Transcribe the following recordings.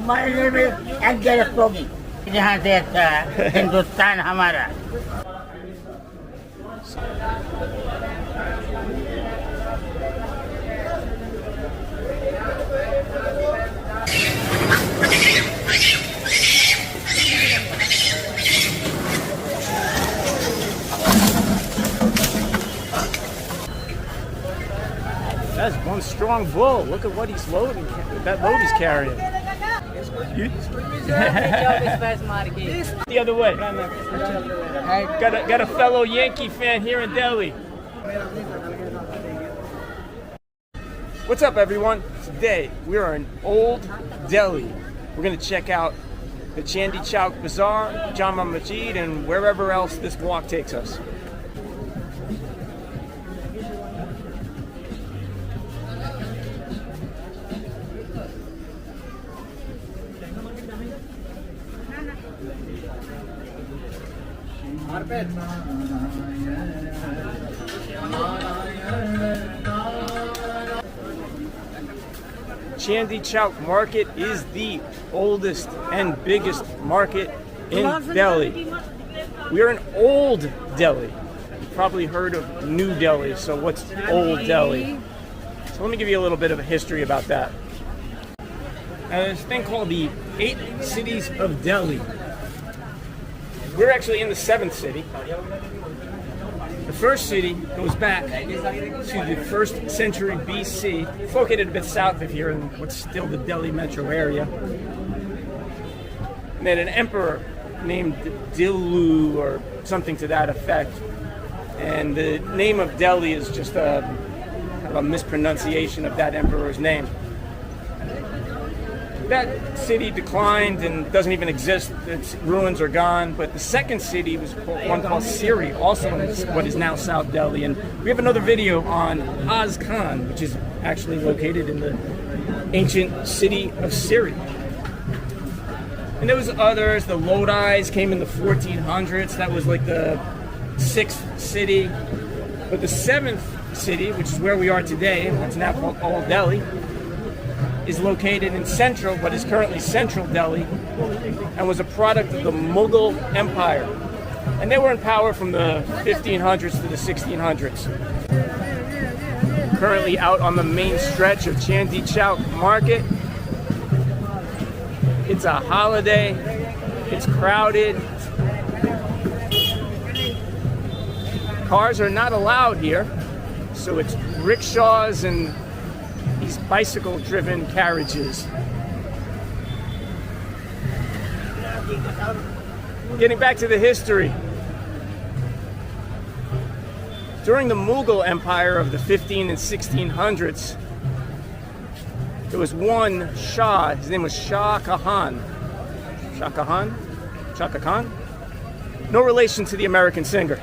My name is Angela Pogi. यहाँ से अच्छा है हिंदुस्तान हमारा. That's one strong bull. Look at what he's loading. That load he's carrying. The other way. Got a fellow Yankee fan here in Delhi. What's up, everyone? Today we are in Old Delhi. We're gonna check out the Chandni Chowk Bazaar, Jama Masjid, and wherever else this walk takes us. Chandni Chowk Market is the oldest and biggest market in Delhi. We're in Old Delhi. You've probably heard of New Delhi, so what's Old Delhi? So let me give you a little bit of a history about that. There's a thing called the 8 Cities of Delhi. We're actually in the 7th city. The first city goes back to the 1st century BC. It's located a bit south of here in what's still the Delhi metro area. And then an emperor named Dillu or something to that effect. And the name of Delhi is just kind of a mispronunciation of that emperor's name. That city declined and doesn't even exist. Its ruins are gone. But the second city was one called Siri, also in what is now South Delhi. And we have another video on Az Khan, which is actually located in the ancient city of Siri. And there was others. The Lodis came in the 1400s. That was like the 6th city. But the 7th city, which is where we are today, it's now called Old Delhi, is located in central, what is currently central Delhi, and was a product of the Mughal Empire. And they were in power from the 1500s to the 1600s. Currently out on the main stretch of Chandni Chowk Market. It's a holiday. It's crowded. Cars are not allowed here, so it's rickshaws and these bicycle-driven carriages. Getting back to the history. During the Mughal Empire of the 15 and 1600s, there was one Shah. His name was Shah Jahan. Shah Jahan? Shah Khan? No relation to the American singer.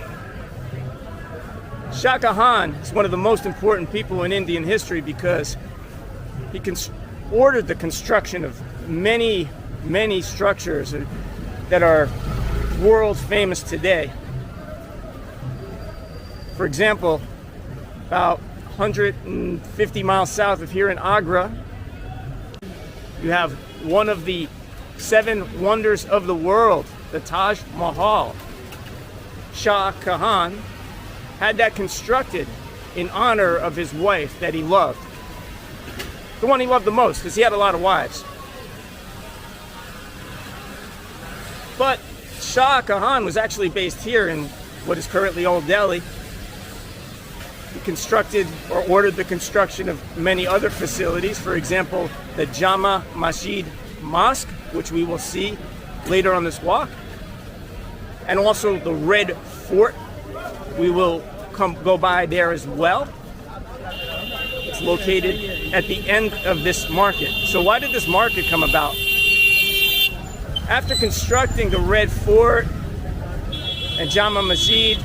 Shah Jahan is one of the most important people in Indian history because he ordered the construction of many, many structures that are world famous today. For example, about 150 miles south of here in Agra, you have one of the 7 wonders of the world, the Taj Mahal. Shah Jahan had that constructed in honor of his wife that he loved. The one he loved the most, because he had a lot of wives. But Shah Jahan was actually based here in what is currently Old Delhi. He constructed or ordered the construction of many other facilities. For example, the Jama Masjid mosque, which we will see later on this walk. And also the Red Fort. We will go by there as well. It's located at the end of this market. So why did this market come about? After constructing the Red Fort and Jama Masjid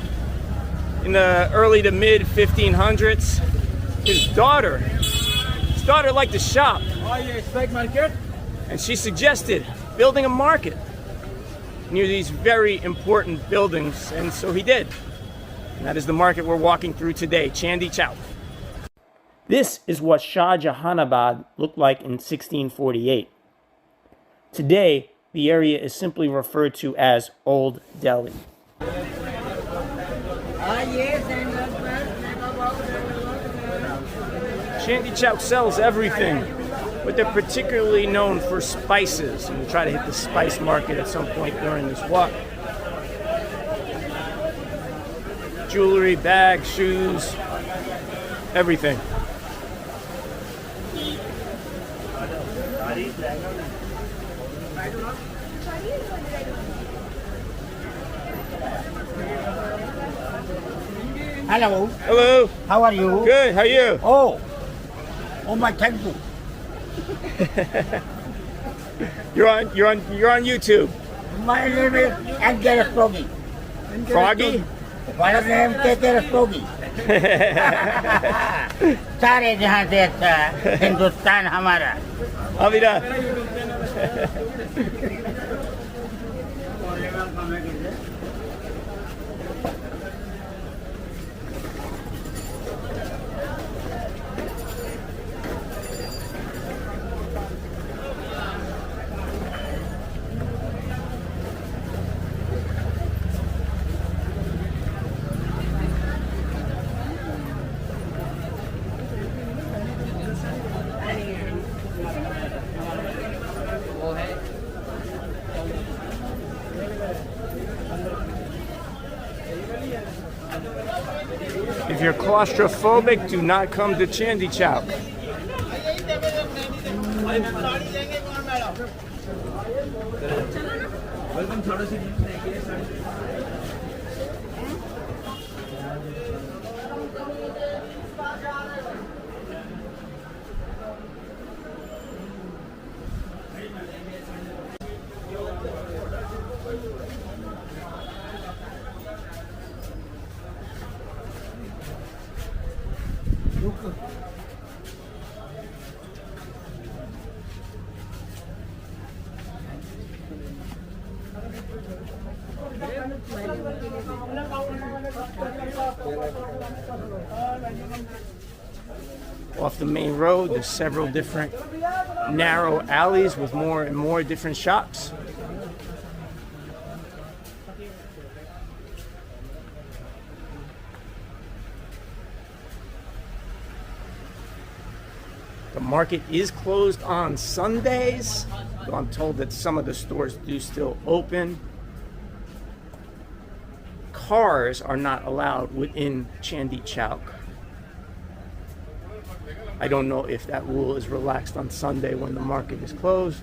in the early to mid 1500s, his daughter liked to shop. And she suggested building a market near these very important buildings, and so he did. And that is the market we're walking through today, Chandni Chowk. This is what Shah Jahanabad looked like in 1648. Today, the area is simply referred to as Old Delhi. Chandni Chowk sells everything, but they're particularly known for spices. And we'll try to hit the spice market at some point during this walk. Jewelry, bags, shoes, everything. Hello. Hello. How are you? Good. How are you? Oh my, thank you. You're on YouTube. My name is Angela Froggy. Froggy? What name is Froggy? सारे जहाँ से अच्छा हिंदुस्तान हमारा. Avida. If you're claustrophobic, do not come to Chandni Chowk. Off the main road, there's several different narrow alleys with more and more different shops. The market is closed on Sundays, though I'm told that some of the stores do still open. Cars are not allowed within Chandni Chowk. I don't know if that rule is relaxed on Sunday when the market is closed.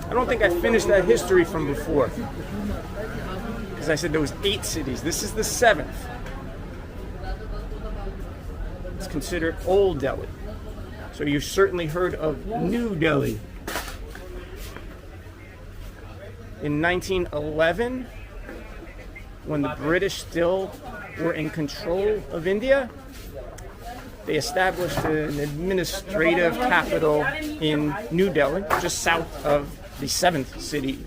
I don't think I finished that history from before, because I said there was 8 cities. This is the 7th. It's considered Old Delhi. So you've certainly heard of New Delhi. In 1911, when the British still were in control of India, they established an administrative capital in New Delhi, just south of the 7th city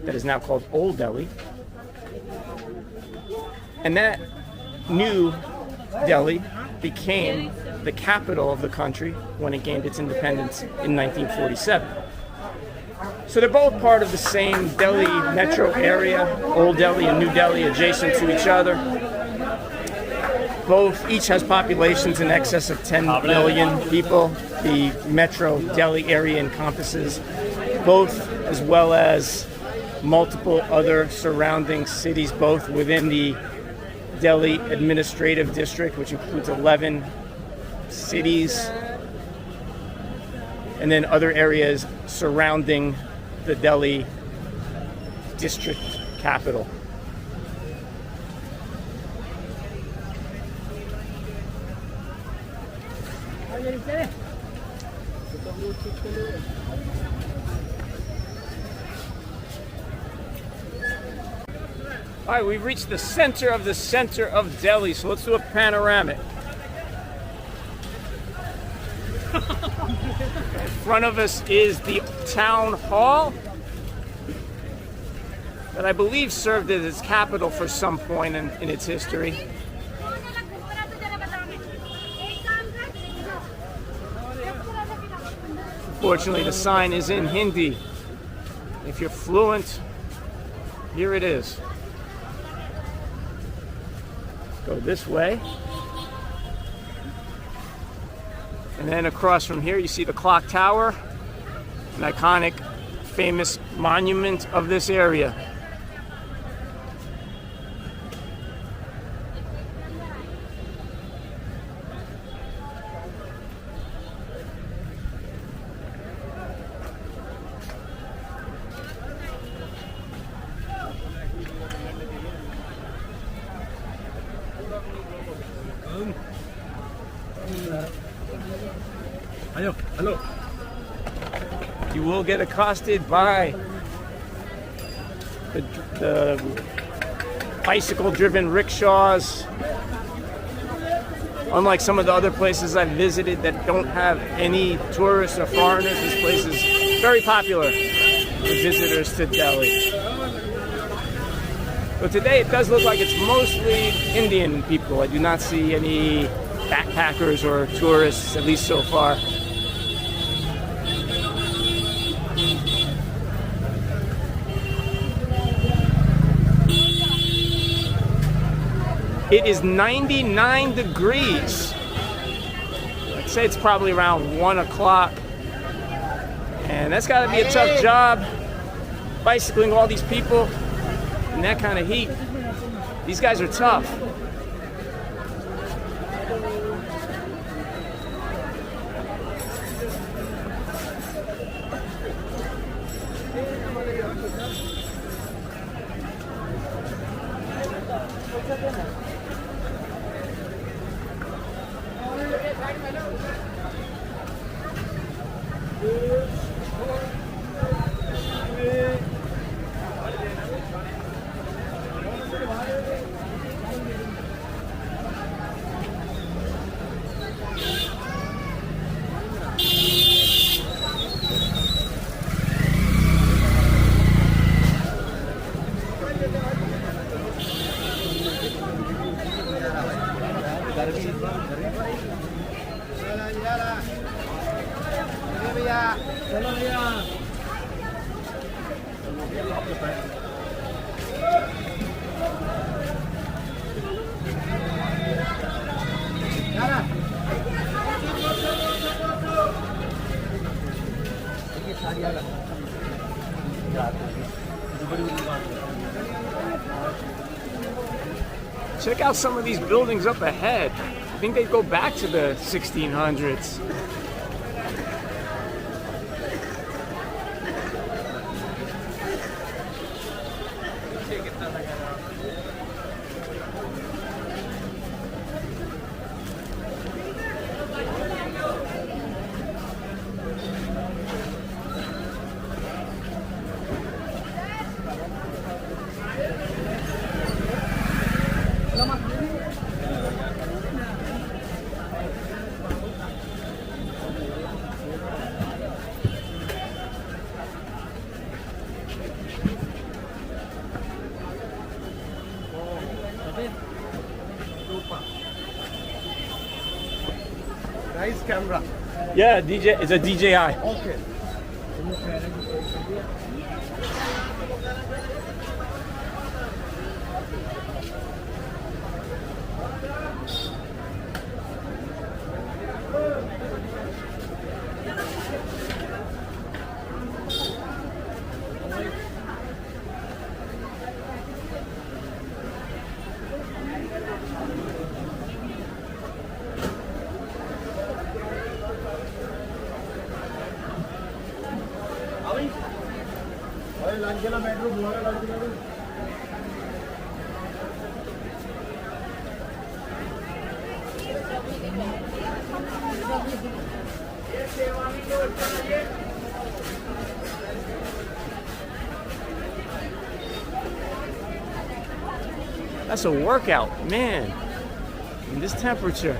that is now called Old Delhi. And that New Delhi became the capital of the country when it gained its independence in 1947. So they're both part of the same Delhi metro area, Old Delhi and New Delhi, adjacent to each other. Each has populations in excess of 10 million people. The metro Delhi area encompasses both, as well as multiple other surrounding cities, both within the Delhi administrative district, which includes 11 cities, and then other areas surrounding the Delhi district capital. All right, we've reached the center of Delhi, so let's do a panoramic. In front of us is the town hall that I believe served as its capital for some point in its history. Unfortunately, the sign is in Hindi. If you're fluent, here it is. Go this way. And then across from here, you see the clock tower, an iconic, famous monument of this area. Hello. You will get accosted by the bicycle-driven rickshaws. Unlike some of the other places I've visited that don't have any tourists or foreigners, this place is very popular for visitors to Delhi. But today it does look like it's mostly Indian people. I do not see any backpackers or tourists, at least so far. It is 99 degrees. I'd say it's probably around 1 o'clock. And that's got to be a tough job, bicycling all these people in that kind of heat. These guys are tough. Check out some of these buildings up ahead. I think they go back to the 1600s. Nice camera. Yeah, DJ. It's a DJI. Okay. That's a workout, man. In this temperature.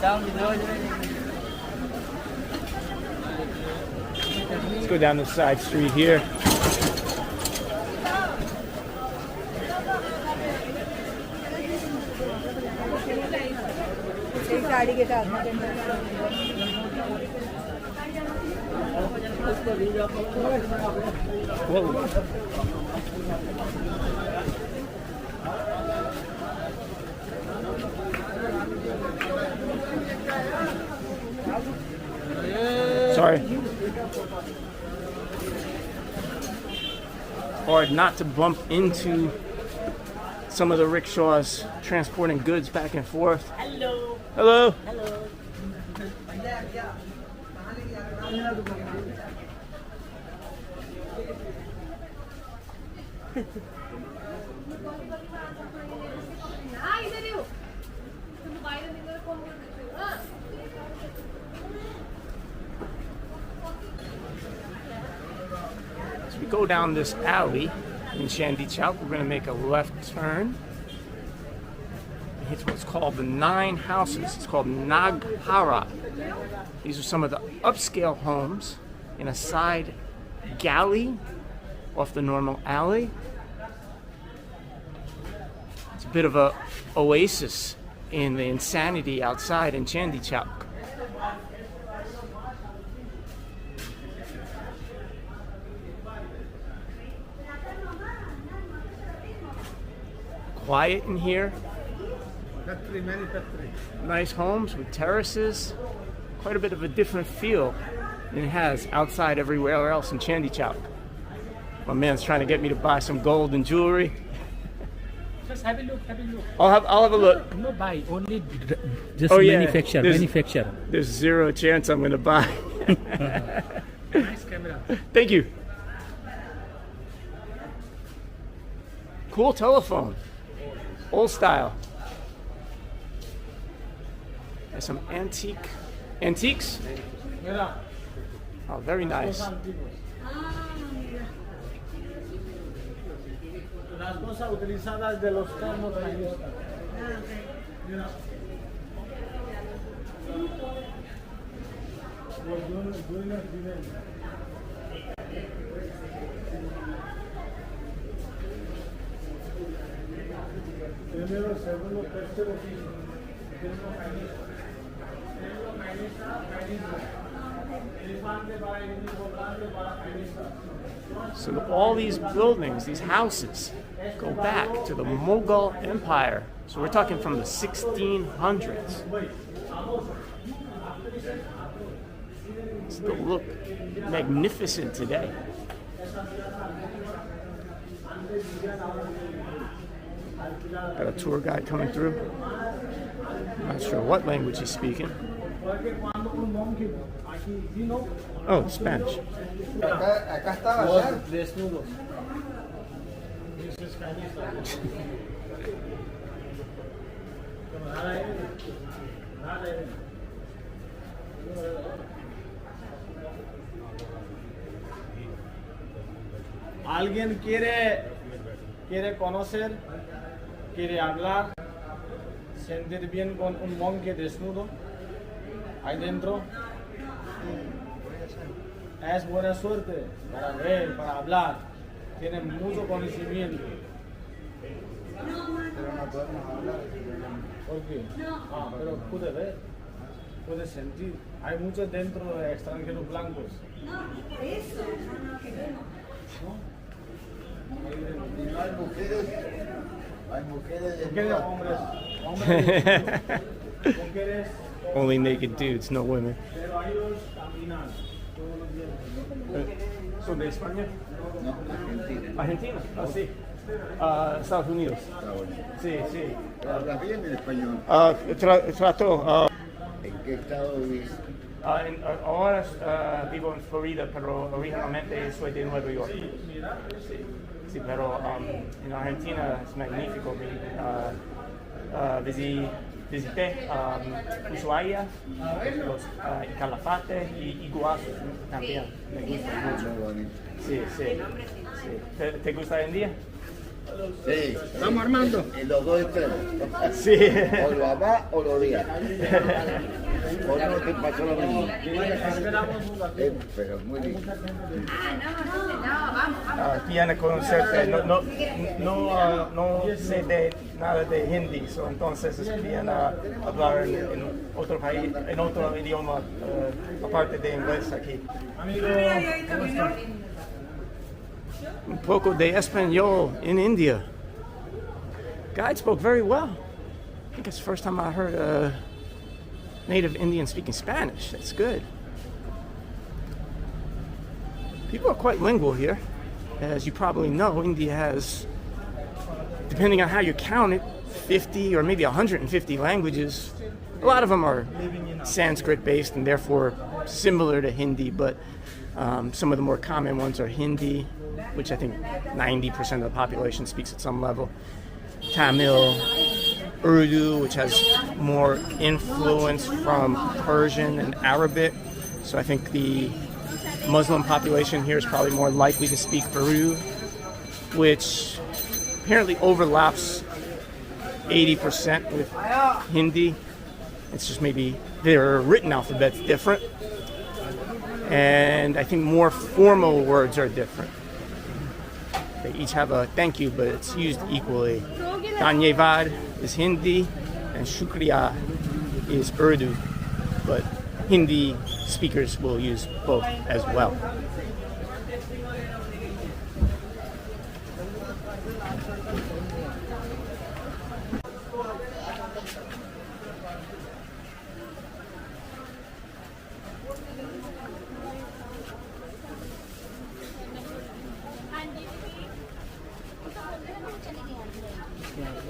Let's go down the side street here. Whoa. Sorry. Hard not to bump into some of the rickshaws transporting goods back and forth. Hello. Hello. Hello. As we go down this alley in Chandni Chowk, we're going to make a left turn. It's what's called the 9 houses. It's called Naghara. These are some of the upscale homes in a side galley off the normal alley. It's a bit of a oasis in the insanity outside in Chandni Chowk. Quiet in here. Nice homes with terraces. Quite a bit of a different feel than it has outside everywhere else in Chandni Chowk. My man's trying to get me to buy some gold and jewelry. Just have a look, I'll have a look. No buy, only just Oh, yeah. manufacture, manufacture. There's zero chance I'm going to buy. Nice camera. Thank you. Cool telephone. Old style. There's some antiques. Oh, very nice. Las cosas utilizadas de los termos. Primero, segundo, tercero, So all these buildings, these houses, go back to the Mughal Empire. So we're talking from the 1600s. Still look magnificent today. Got a tour guide coming through. Not sure what language he's speaking. Oh, Spanish. Acá está bazaar. Desnudos. ¿Alguien quiere conocer, quiere hablar, sentir bien con un monje desnudo ahí dentro? Es buena suerte para ver, para hablar. Tiene mucho conocimiento. Pero no podemos hablar. ¿Por qué? Pero puede ver, puede sentir. Hay muchos dentro de extranjeros blancos. No, eso, no, que no. Hay mujeres. Hay mujeres. Hombres. Mujeres. Only naked dudes, no women. Pero ellos caminan todos los días. ¿Son de España? No, Argentina. Argentina, ah, sí. Estados Unidos. Sí, sí. ¿Hablas bien el español? Trato. ¿En qué estado vivís? Ahora vivo en Florida, pero originalmente soy de Nueva York. Sí, pero en Argentina es magnífico. Visité Ushuaia, Calafate y Iguazú también. Me gusta mucho. Muy bonito. Sí, sí. ¿Te gusta hoy en día? Sí. Vamos armando. En los dos extremos. Sí. O lo amás o lo odias. O no te pasó lo mismo. Pero muy bien. Aquí van a conocerte. No sé de nada de hindi, entonces querían hablar en otro país, en otro idioma, aparte de inglés aquí. Un poco de español in India. Guide spoke very well. I think it's the first time I heard a native Indian speaking Spanish. That's good. People are quite lingual here. As you probably know, India has, depending on how you count it, 50 or maybe 150 languages. A lot of them are Sanskrit based and therefore similar to Hindi, but some of the more common ones are Hindi, which I think 90% of the population speaks at some level. Tamil, Urdu, which has more influence from Persian and Arabic. So I think the Muslim population here is probably more likely to speak Urdu, which apparently overlaps 80% with Hindi. It's just maybe their written alphabet's different. And I think more formal words are different. They each have a thank you, but it's used equally. Dhanyavad is Hindi, and Shukriya is Urdu, but Hindi speakers will use both as well.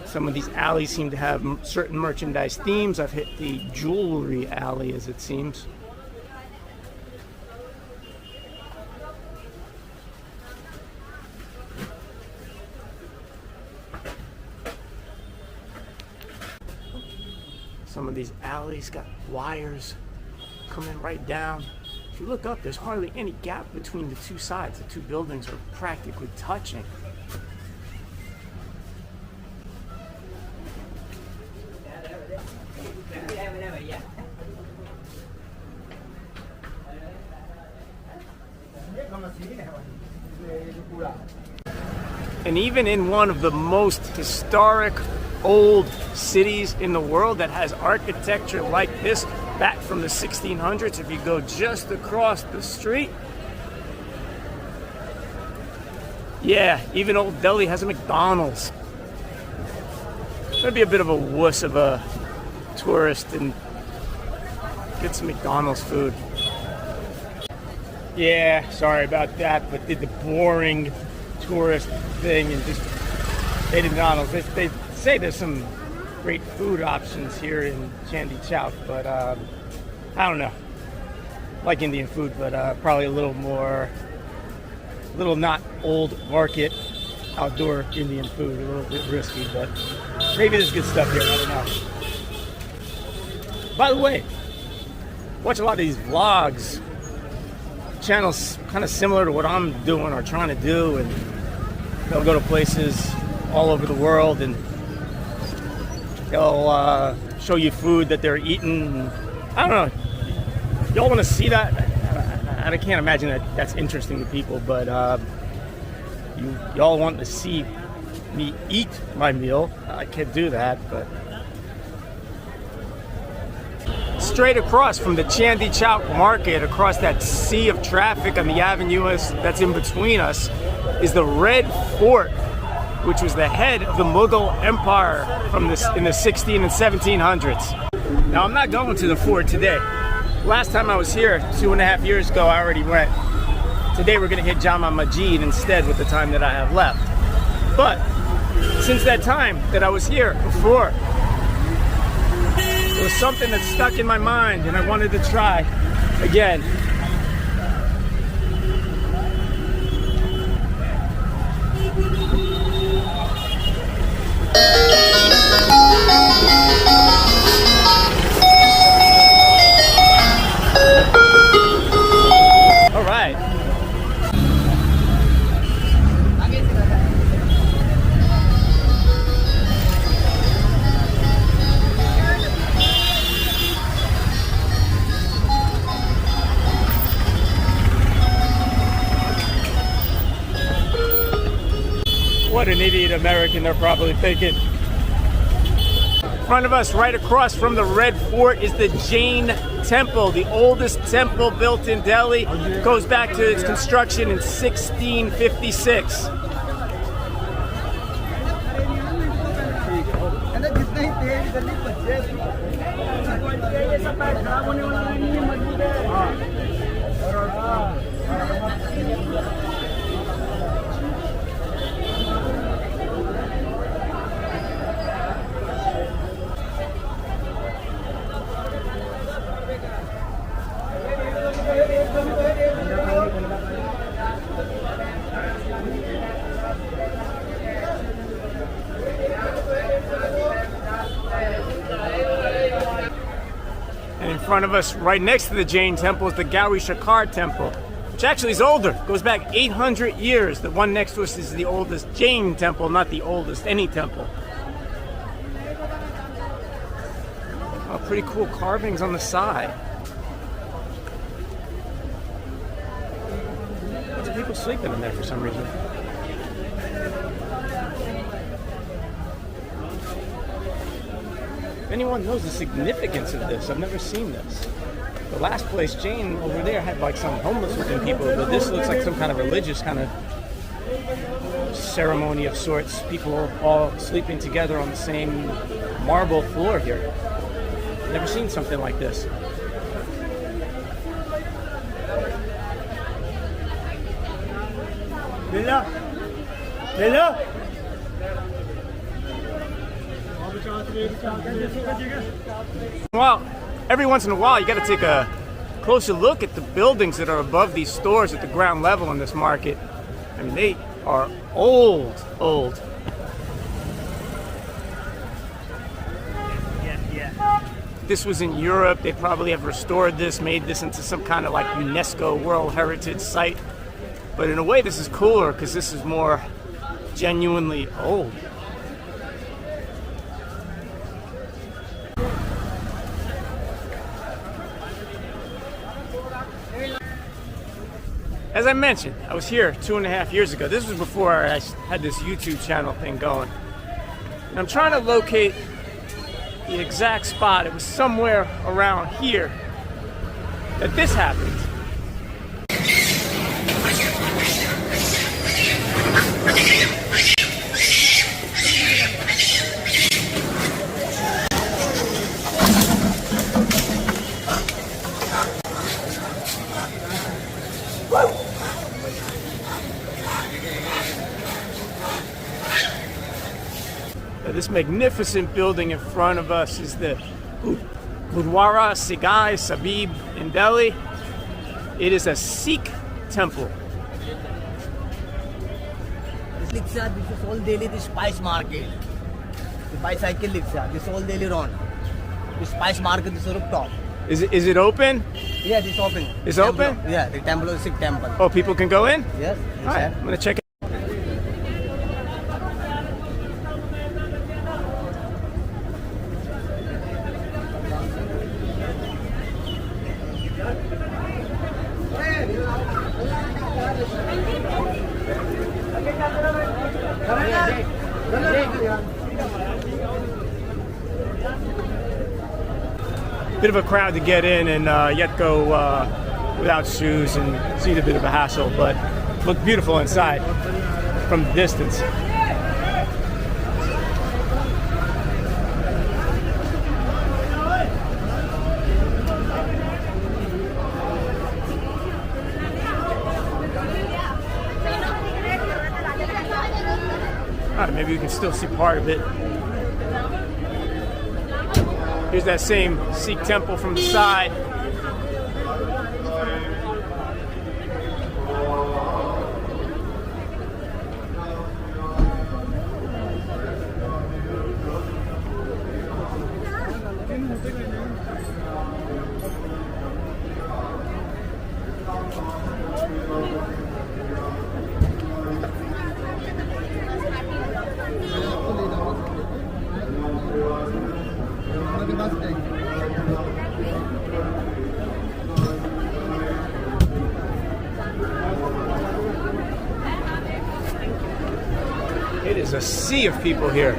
Some of these alleys seem to have certain merchandise themes. I've hit the jewelry alley, as it seems. Some of these alleys got wires coming right down. If you look up, there's hardly any gap between the two sides. The two buildings are practically touching. And even in one of the most historic old cities in the world that has architecture like this back from the 1600s, if you go just across the street, yeah, even Old Delhi has a McDonald's. That'd be a bit of a wuss of a tourist and get some McDonald's food. Yeah, sorry about that, but did the boring tourist thing and just ate at McDonald's. They say there's some great food options here in Chandni Chowk, but I don't know. Like Indian food, but probably a little not old market outdoor Indian food, a little bit risky, but maybe there's good stuff here, I don't know. By the way, watch a lot of these vlogs, channels kind of similar to what I'm doing or trying to do, and they'll go to places all over the world and they'll show you food that they're eating. I don't know, y'all want to see that? I can't imagine that that's interesting to people, but y'all want to see me eat my meal. I can't do that, but straight across from the Chandni Chowk market, across that sea of traffic on the avenue that's in between us, is the Red Fort, which was the head of the Mughal Empire in the 16 and 1700s. Now, I'm not going to the fort today. Last time I was here 2.5 years ago, I already went. Today we're going to hit Jama Masjid instead with the time that I have left. But since that time that I was here before, it was something that stuck in my mind and I wanted to try again. All right. an idiot American, they're probably thinking. In front of us, right across from the Red Fort, is the Jain Temple, the oldest temple built in Delhi. It goes back to its construction in 1656. And in front of us, right next to the Jain Temple, is the Gauri Shakar Temple, which actually is older. It goes back 800 years. The one next to us is the oldest Jain temple, not the oldest any temple. Oh, pretty cool carvings on the side. Lots of people sleeping in there for some reason. If anyone knows the significance of this, I've never seen this. The last place, Jain, over there had like some homeless looking people, but this looks like some kind of religious kind of ceremony of sorts. People all sleeping together on the same marble floor here. Never seen something like this. Well, every once in a while you got to take a closer look at the buildings that are above these stores at the ground level in this market. I mean, they are old. This was in Europe. They probably have restored this, made this into some kind of like UNESCO World Heritage Site. But in a way, this is cooler because this is more genuinely old. As I mentioned, I was here 2.5 years ago. This was before I had this YouTube channel thing going. And I'm trying to locate the exact spot. It was somewhere around here that this happened. This magnificent building in front of us is the Gurdwara Sigai Sahib in Delhi. It is a Sikh temple. This rickshaw, this is all Delhi, the spice market. The bicycle rickshaw, this all Delhi round. The spice market, this rooftop. Is it open? Yeah, this open. It's temple. open? Yeah, the temple is Sikh temple. Oh, people can go in? Yes. All right, I'm gonna check it. Bit of a crowd to get in, and yet go without shoes, and see a bit of a hassle, but look beautiful inside from the distance. All right, maybe you can still see part of it. Here's that same Sikh temple from the side. a sea of people here.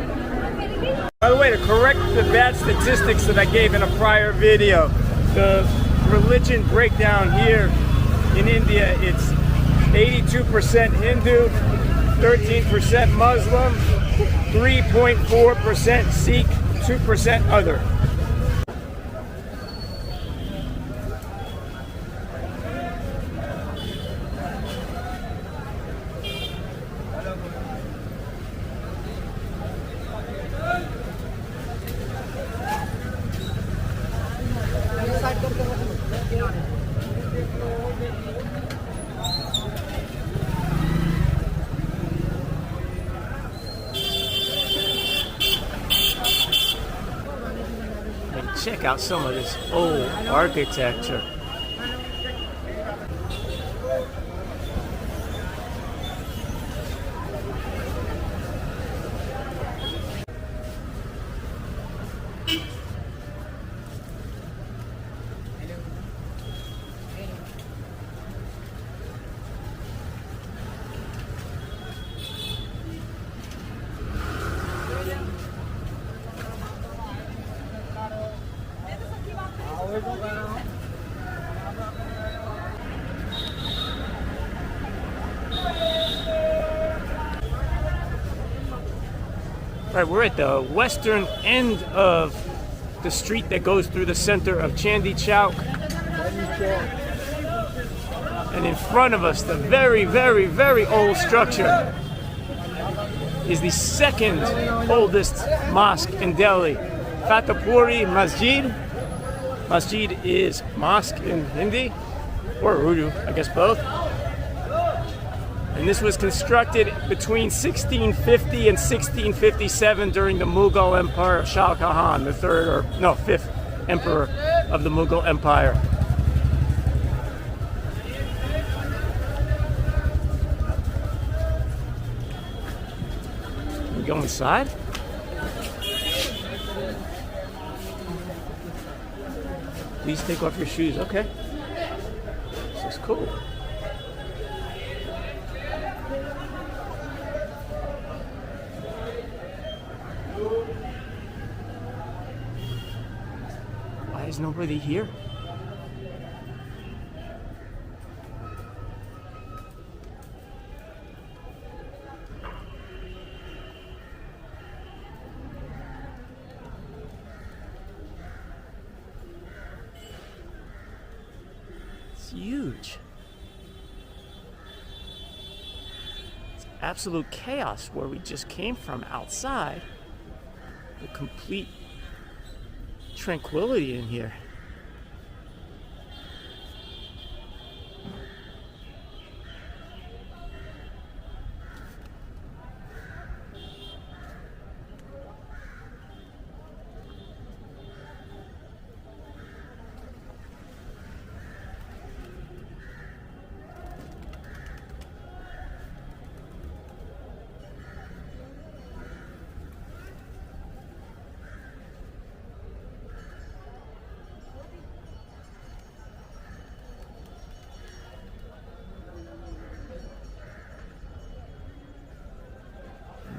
By the way, to correct the bad statistics that I gave in a prior video, the religion breakdown here in India, it's 82% Hindu, 13% Muslim, 3.4% Sikh, 2% other. Check out some of this old architecture. Right, we're at the western end of the street that goes through the center of Chandni Chowk. And in front of us, the very, very, very old structure is the second oldest mosque in Delhi, Fatehpuri Masjid. Masjid is mosque in Hindi, or Urdu, I guess both. And this was constructed between 1650 and 1657 during the Mughal Empire of Shah Jahan, the fifth emperor of the Mughal Empire. We go inside? Please take off your shoes. Okay. This is cool. Why is nobody here? It's huge. It's absolute chaos where we just came from outside. The complete tranquility in here.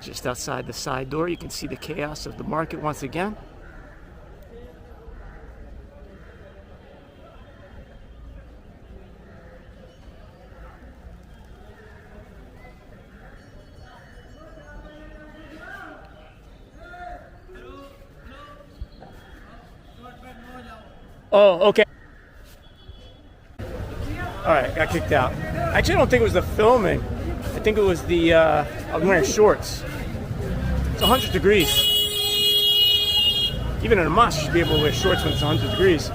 Just outside the side door, you can see the chaos of the market once again. Oh, okay. All right, got kicked out. I actually don't think it was the filming. I think it was the, I'm wearing shorts. It's 100 degrees. Even in a mosque, you should be able to wear shorts when it's 100 degrees.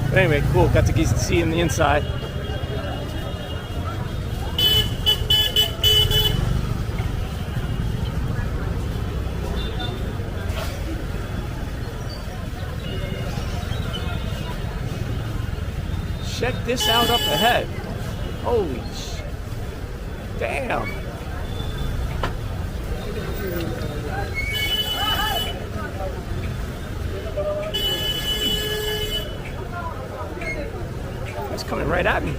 But anyway, cool. Got to see in the inside. Check this out up ahead. Holy sh! Damn! It's coming right at me.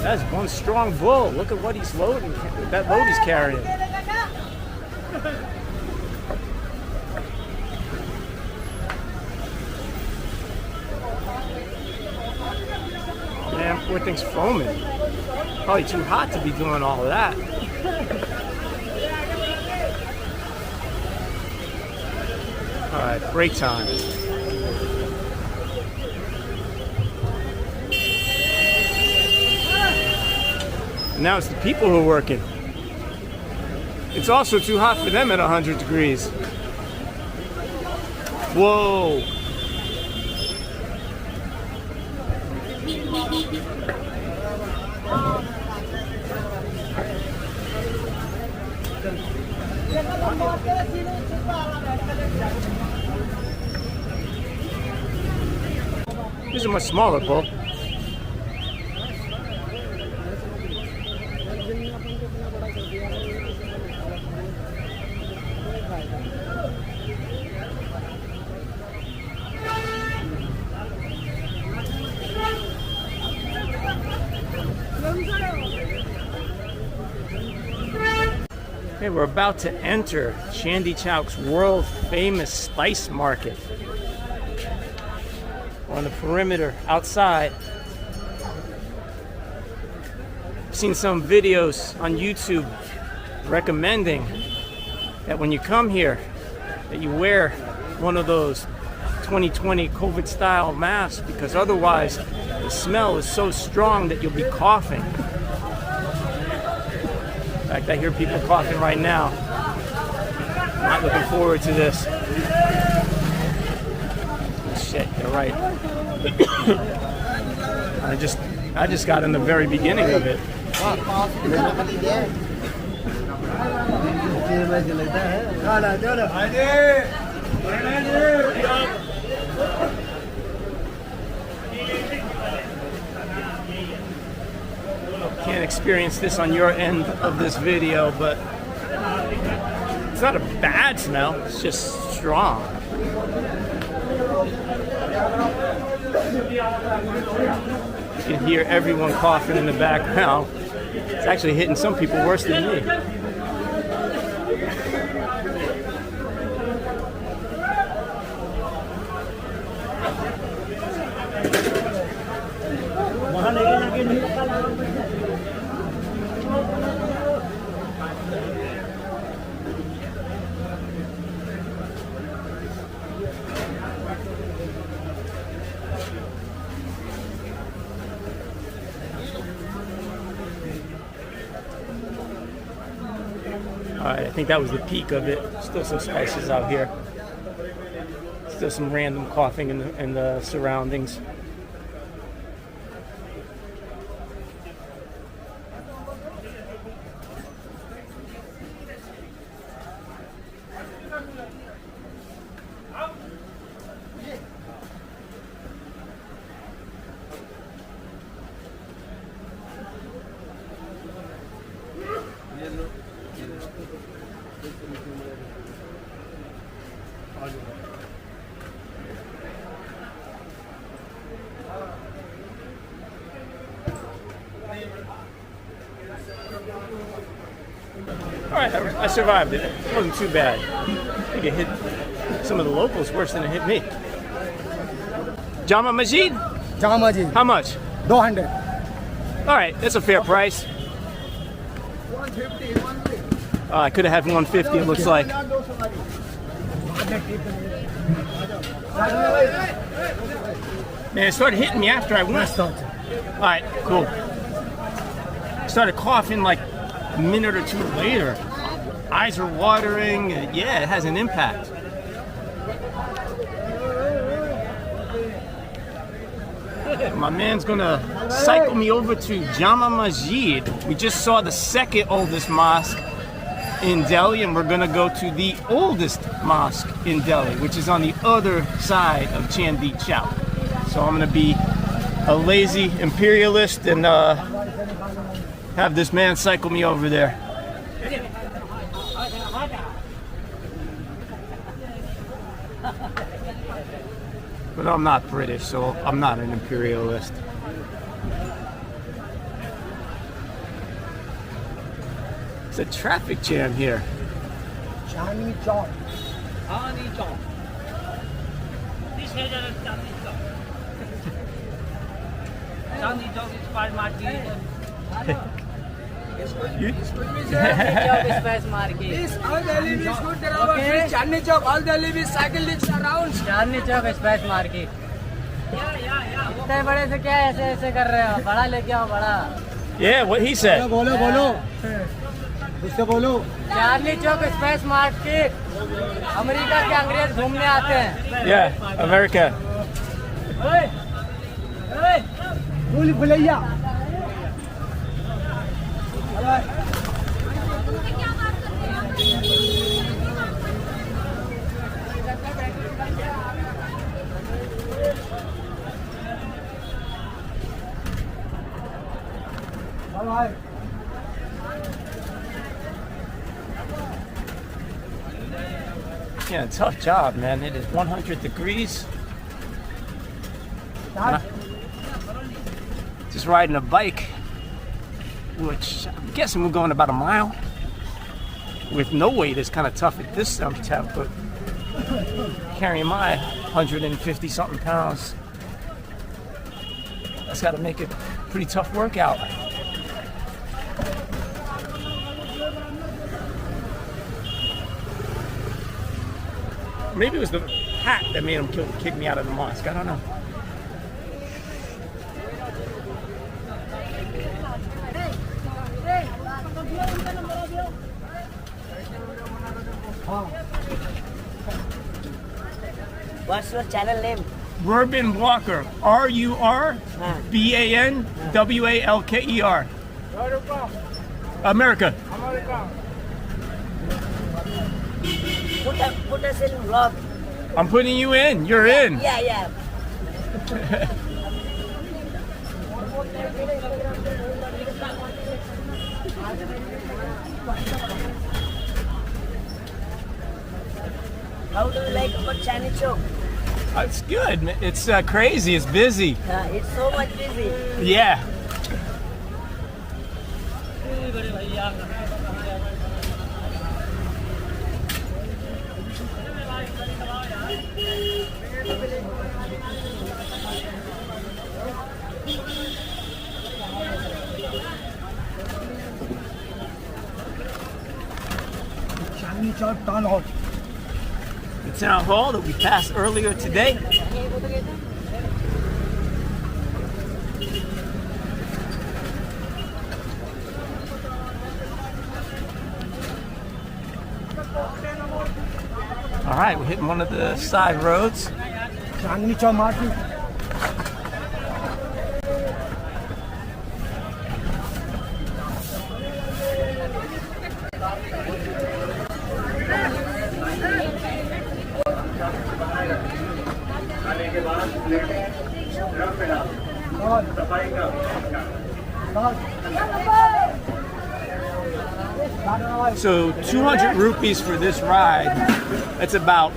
That's one strong bull. Look at what he's loading. That load he's carrying. Man, poor thing's foaming. Probably too hot to be doing all of that. All right, break time. Now it's the people who are working. It's also too hot for them at 100 degrees. Whoa. This is a much smaller bull. Okay, we're about to enter Chandni Chowk's world famous spice market. We're on the perimeter outside. I've seen some videos on YouTube recommending that when you come here, that you wear one of those 2020 COVID style masks, because otherwise the smell is so strong that you'll be coughing. In fact, I hear people coughing right now. I'm not looking forward to this. Shit, you're right. I just got in the very beginning of it. Can't experience this on your end of this video, but it's not a bad smell, it's just strong. You can hear everyone coughing in the background. It's actually hitting some people worse than me. Alright, I think that was the peak of it. Still some spices out here. Still some random coughing in the surroundings. Alright, I survived it. It wasn't too bad. I think it hit some of the locals worse than it hit me. Jama Masjid? Jama Masjid. How much? 200. Alright, that's a fair price. I could have had 150, it looks like. Man, it started hitting me after I went. Alright, cool. Started coughing like a minute or two later. Eyes are watering. Yeah, it has an impact. My man's gonna cycle me over to Jama Masjid. We just saw the second oldest mosque in Delhi, and we're gonna go to the oldest mosque in Delhi, which is on the other side of Chandni Chowk. So I'm gonna be a lazy imperialist and have this man cycle me over there. But I'm not British, so I'm not an imperialist. It's a traffic jam here. Chandni Chowk. Chandni Chowk. Chandni Chowk is part market. Space market. This all Delhi is good. There are free Chandni Chowk. All Delhi is cycle links around. Chandni Chowk space market. इतने बड़े से क्या ऐसे ऐसे कर रहे हो? बड़ा लेके आओ बड़ा. Yeah, what he said. बोलो बोलो उससे बोलो. Chandni Chowk space market. America के अंग्रेज घूमने आते हैं. Yeah, America. भूल Bhulaiyaa. Yeah, tough job, man. It is 100 degrees. Just riding a bike, which I'm guessing we're going about a mile. With no weight is kind of tough at this temp, but carrying my 150 something pounds, that's got to make it a pretty tough workout. Maybe it was the hat that made him kick me out of the mosque. I don't know. What's your channel name? Rurban Walker. RURBANWALKER. America. Put us in vlog. I'm putting you in. You're in. Yeah. How do you like about Chandni Chowk? It's good. It's crazy. It's busy. It's so much busy. Yeah. Chandni Chowk town hall. The town hall that we passed earlier today. All right, we're hitting one of the side roads. Chandni Chowk market. So 200 rupees for this ride. That's about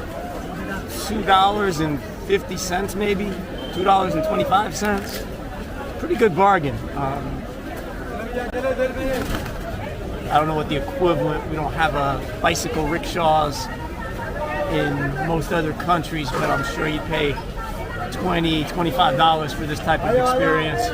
$2.50 maybe, $2.25. Pretty good bargain. I don't know what the equivalent. We don't have bicycle rickshaws in most other countries, but I'm sure you pay $20, $25 for this type of experience.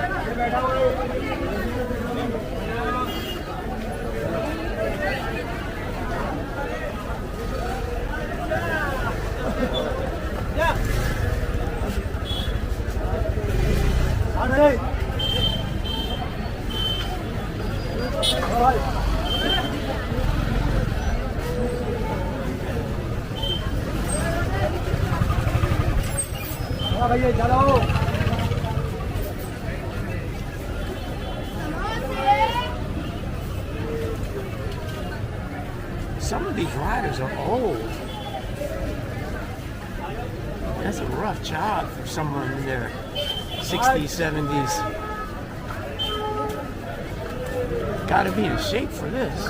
भैया चलो. Some of these riders are old. That's a rough job for someone in their 60s, 70s. Gotta be in shape for this.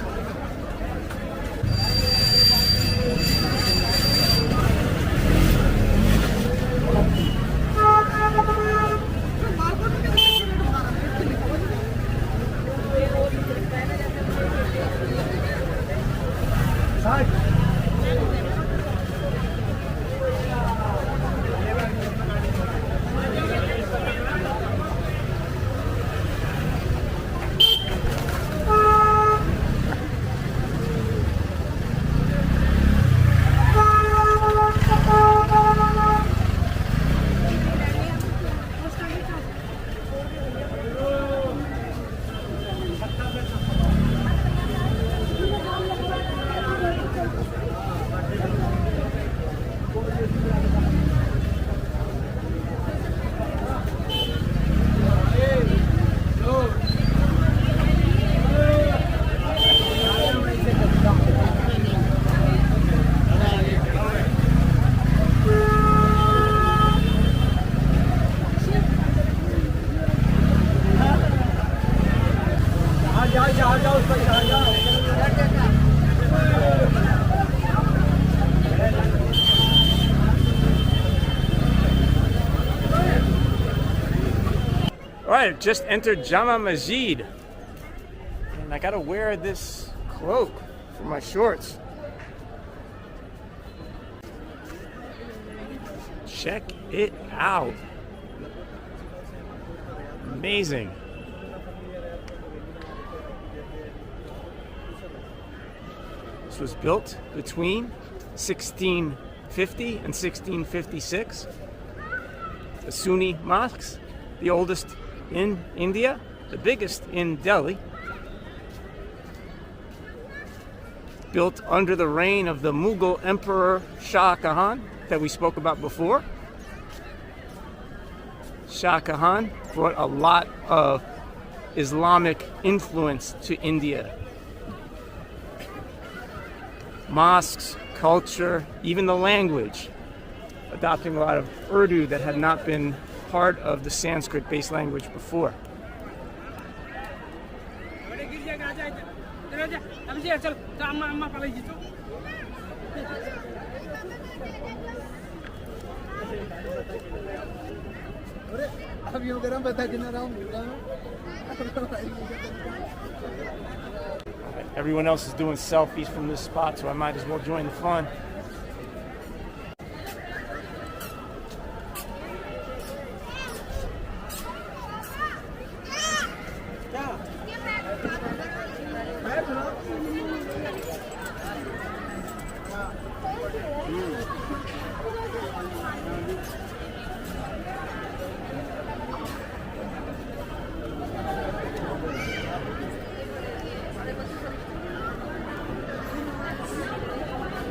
All right, just entered Jama Masjid, and I gotta wear this cloak for my shorts. Check it out. Amazing. This was built between 1650 and 1656. The Sunni mosques, the oldest in India, the biggest in Delhi. Built under the reign of the Mughal Emperor Shah Jahan that we spoke about before. Shah Jahan brought a lot of Islamic influence to India. Mosques, culture, even the language, adopting a lot of Urdu that had not been part of the Sanskrit-based language before. Everyone else is doing selfies from this spot, so I might as well join the fun.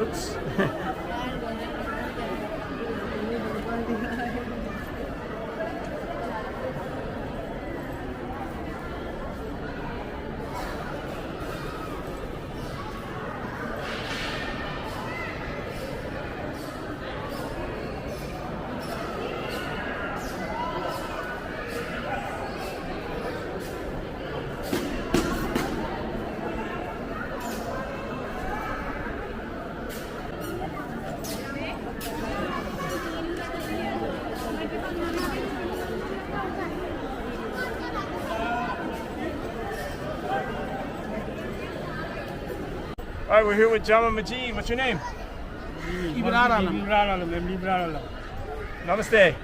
Oops. All right, we're here with Jama Masjid. What's your name? Namaste.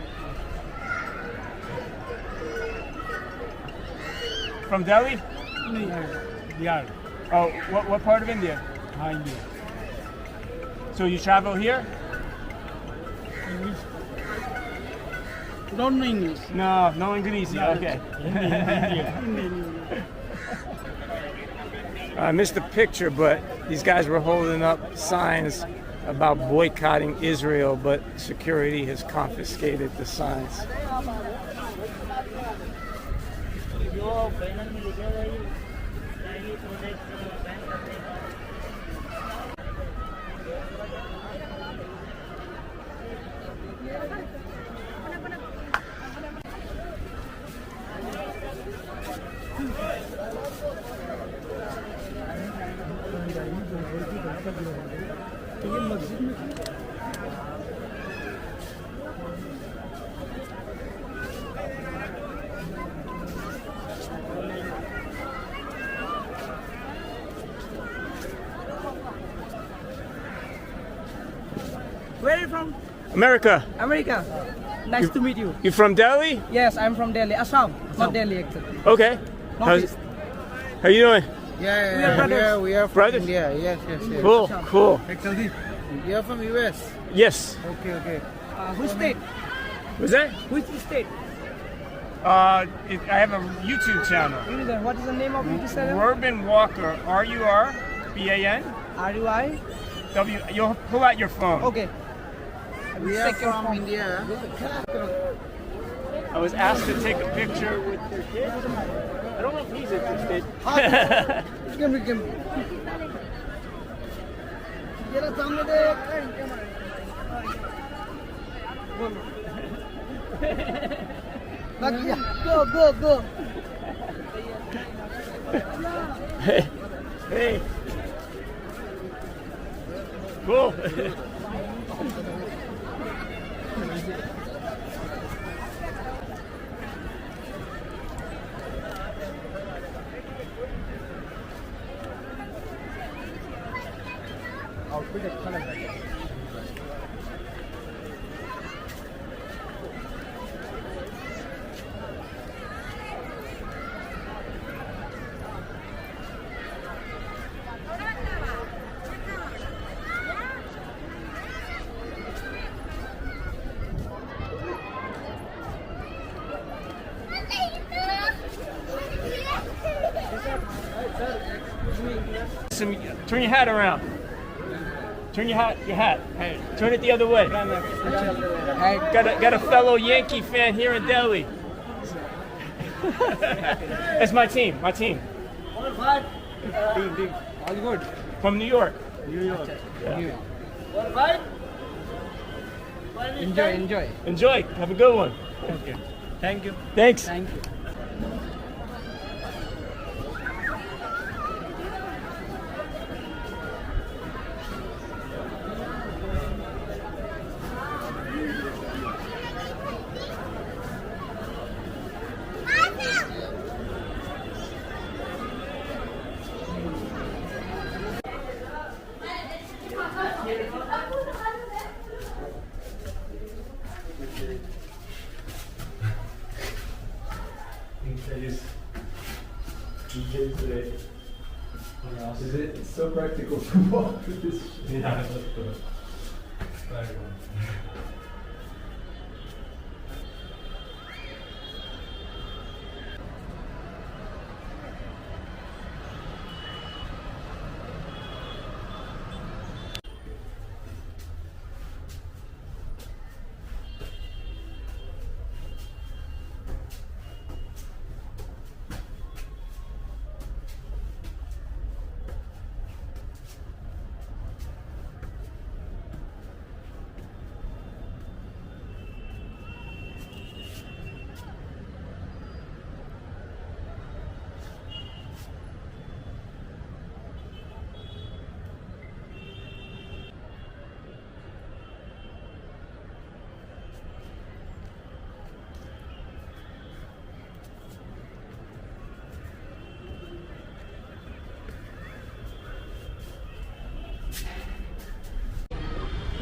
From Delhi? Yeah. Oh, what part of India? India. So you travel here? English. Don't know English. No English. Okay. I missed the picture, but these guys were holding up signs about boycotting Israel, but security has confiscated the signs. Where are you from? America. America. Nice to meet you. You from Delhi? Yes, I'm from Delhi. Assam. Not Delhi, actually. Okay. Northeast. How you doing? We are brothers. We are from Brothers? India. Yes. Cool, cool. You are from US. Yes. Okay. Which state? Was that? Which state? I have a YouTube channel. What is the name of YouTube channel? Urban Walker. RURBAN. RUI? W. You'll pull out your phone. Okay. We are from India. I was asked to take a picture with their kid. I don't know if he's interested. Go. Hey. Cool. Turn your hat around. Turn your hat. Hey, turn it the other way. Hey, got a fellow Yankee fan here in Delhi. That's my team. Team. All good. From New York. Yeah. Enjoy. Enjoy. Have a good one. Okay. Thank you. Thanks. Thank you. It's so practical to walk with this. Yeah, that's good.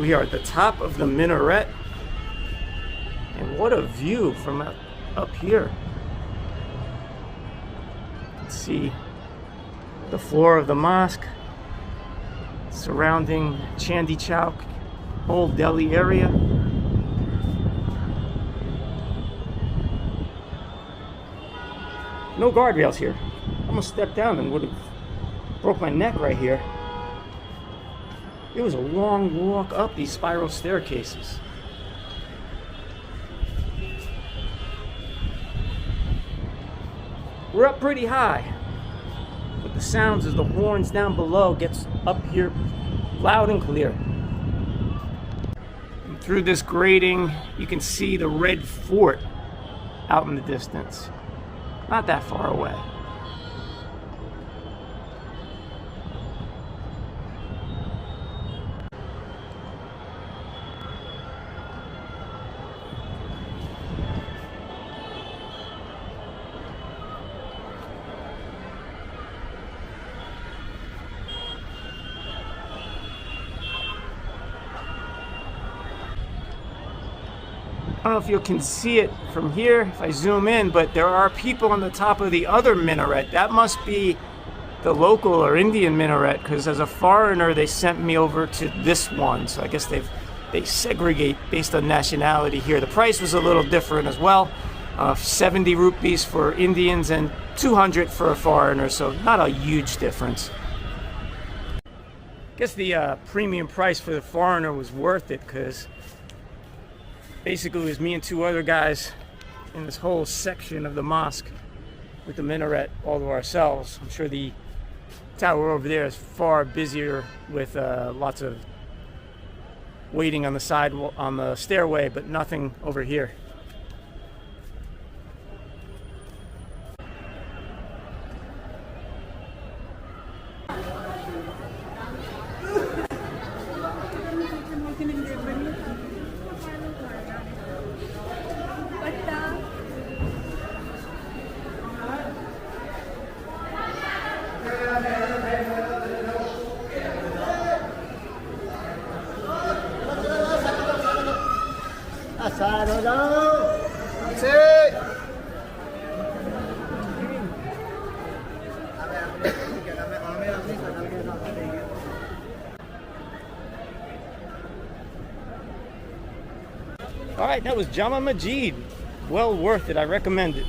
We are at the top of the minaret, and what a view from up here. Let's see the floor of the mosque surrounding Chandni Chowk, Old Delhi area. No guardrails here. I almost stepped down and would have broke my neck right here. It was a long walk up these spiral staircases. We're up pretty high, but the sounds of the horns down below gets up here loud and clear. And through this grating, you can see the red fort out in the distance, not that far away. I don't know if you can see it from here if I zoom in, but there are people on the top of the other minaret. That must be the local or Indian minaret, because as a foreigner they sent me over to this one. So I guess they segregate based on nationality here. The price was a little different as well. 70 rupees for Indians and 200 for a foreigner, so not a huge difference. I guess the premium price for the foreigner was worth it, because basically it was me and two other guys in this whole section of the mosque with the minaret all to ourselves. I'm sure the tower over there is far busier with lots of waiting on the side on the stairway, but nothing over here. All right, that was Jama Masjid. Well worth it. I recommend it.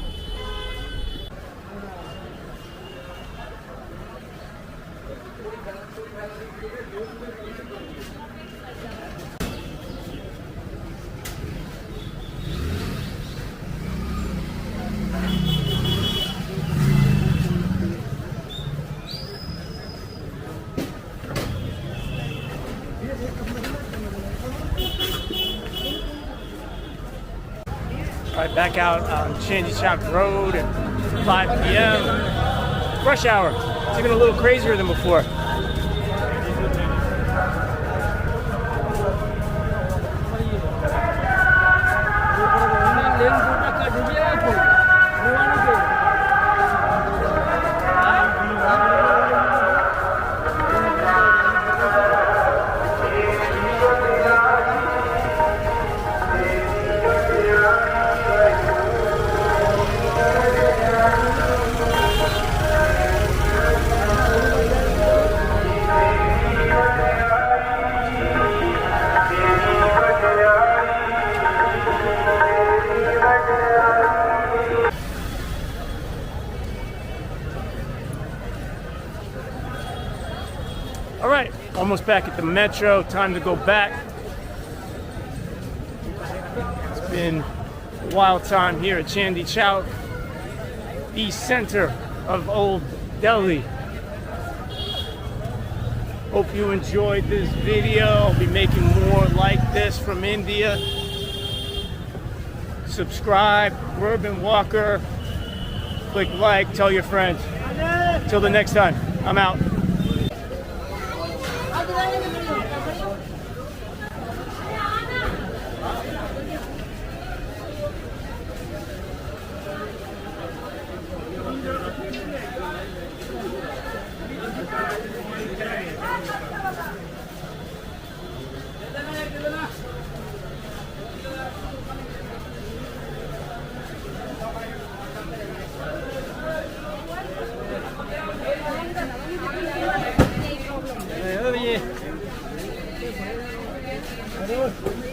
All right, back out on Chandni Chowk Road at 5 p.m. Rush hour. It's even a little crazier than before. All right, almost back at the metro. Time to go back. It's been a wild time here at Chandni Chowk, the center of Old Delhi. Hope you enjoyed this video. I'll be making more like this from India. Subscribe, Urban Walker. Click like, tell your friends. Till the next time, I'm out. Hello.